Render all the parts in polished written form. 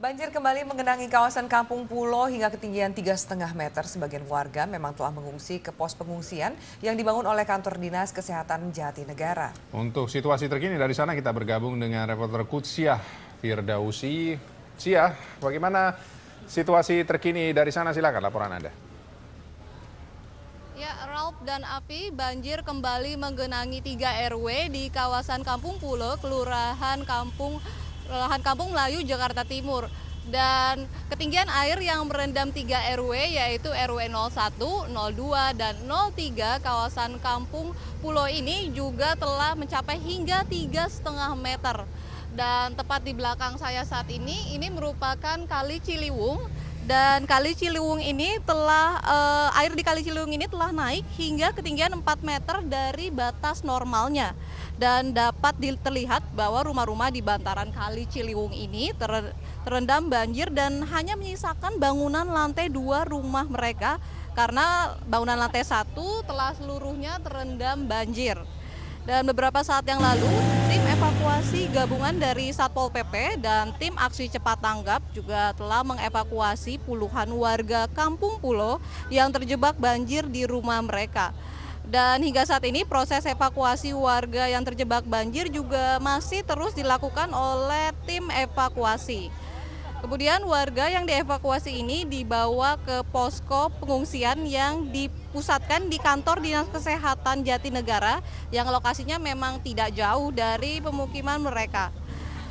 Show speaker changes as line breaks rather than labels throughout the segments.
Banjir kembali menggenangi kawasan Kampung Pulo hingga ketinggian 3,5 meter. Sebagian warga memang telah mengungsi ke pos pengungsian yang dibangun oleh kantor Dinas Kesehatan Jatinegara.
Untuk situasi terkini dari sana kita bergabung dengan reporter Kutsiah Firdausi. Sia, bagaimana situasi terkini dari sana? Silakan laporan Anda.
Ya, Ralf dan Api, banjir kembali menggenangi 3 RW di kawasan Kampung Pulo, Kelurahan Kampung Melayu, Jakarta Timur. Dan ketinggian air yang merendam 3 RW yaitu RW 01, 02, dan 03 kawasan Kampung Pulo ini juga telah mencapai hingga 3,5 meter. Dan tepat di belakang saya saat ini merupakan Kali Ciliwung. Dan Kali Ciliwung ini air di Kali Ciliwung ini telah naik hingga ketinggian 4 meter dari batas normalnya. Dan dapat terlihat bahwa rumah-rumah di bantaran Kali Ciliwung ini terendam banjir dan hanya menyisakan bangunan lantai 2 rumah mereka karena bangunan lantai 1 telah seluruhnya terendam banjir. Dan beberapa saat yang lalu, tim evakuasi gabungan dari Satpol PP dan tim aksi cepat tanggap juga telah mengevakuasi puluhan warga Kampung Pulo yang terjebak banjir di rumah mereka. Dan hingga saat ini proses evakuasi warga yang terjebak banjir juga masih terus dilakukan oleh tim evakuasi. Kemudian warga yang dievakuasi ini dibawa ke posko pengungsian yang dipusatkan di kantor Dinas Kesehatan Jatinegara yang lokasinya memang tidak jauh dari pemukiman mereka.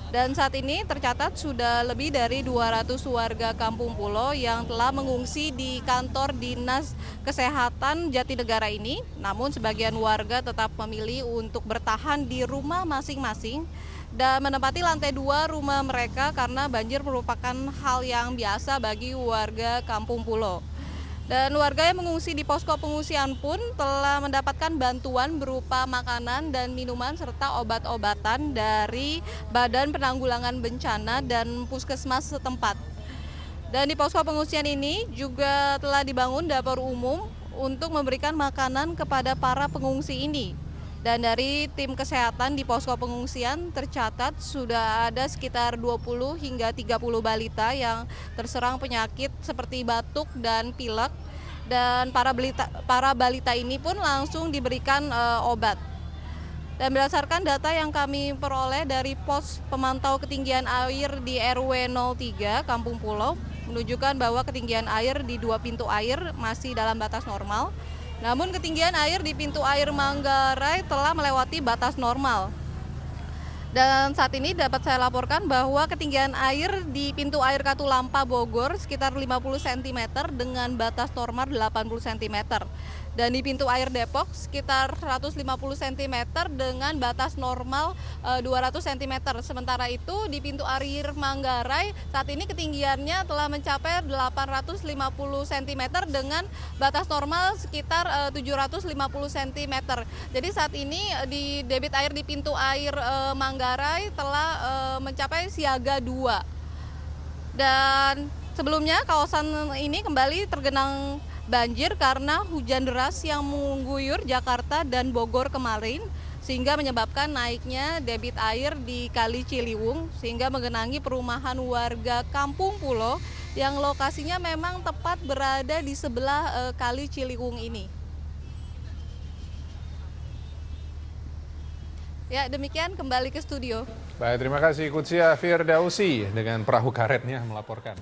Dan saat ini tercatat sudah lebih dari 200 warga Kampung Pulo yang telah mengungsi di kantor Dinas Kesehatan Jatinegara ini. Namun sebagian warga tetap memilih untuk bertahan di rumah masing-masing dan menempati lantai 2 rumah mereka karena banjir merupakan hal yang biasa bagi warga Kampung Pulo. Dan warga yang mengungsi di posko pengungsian pun telah mendapatkan bantuan berupa makanan dan minuman serta obat-obatan dari Badan Penanggulangan Bencana dan Puskesmas setempat. Dan di posko pengungsian ini juga telah dibangun dapur umum untuk memberikan makanan kepada para pengungsi ini. Dan dari tim kesehatan di posko pengungsian tercatat sudah ada sekitar 20 hingga 30 balita yang terserang penyakit seperti batuk dan pilek. Dan para balita ini pun langsung diberikan obat. Dan berdasarkan data yang kami peroleh dari pos pemantau ketinggian air di RW 03 Kampung Pulo menunjukkan bahwa ketinggian air di 2 pintu air masih dalam batas normal. Namun ketinggian air di pintu air Manggarai telah melewati batas normal. Dan saat ini dapat saya laporkan bahwa ketinggian air di pintu air Katulampa Bogor sekitar 50 cm dengan batas normal 80 cm. Dan di pintu air Depok sekitar 150 cm dengan batas normal 200 cm. Sementara itu di pintu air Manggarai saat ini ketinggiannya telah mencapai 850 cm dengan batas normal sekitar 750 cm. Jadi saat ini di debit air di pintu air Manggarai telah mencapai siaga 2. Dan sebelumnya kawasan ini kembali tergenang banjir karena hujan deras yang mengguyur Jakarta dan Bogor kemarin sehingga menyebabkan naiknya debit air di Kali Ciliwung sehingga menggenangi perumahan warga Kampung Pulo yang lokasinya memang tepat berada di sebelah Kali Ciliwung ini. Ya, demikian kembali ke studio.
Baik, terima kasih Kutsiah Firdausi dengan perahu karetnya melaporkan.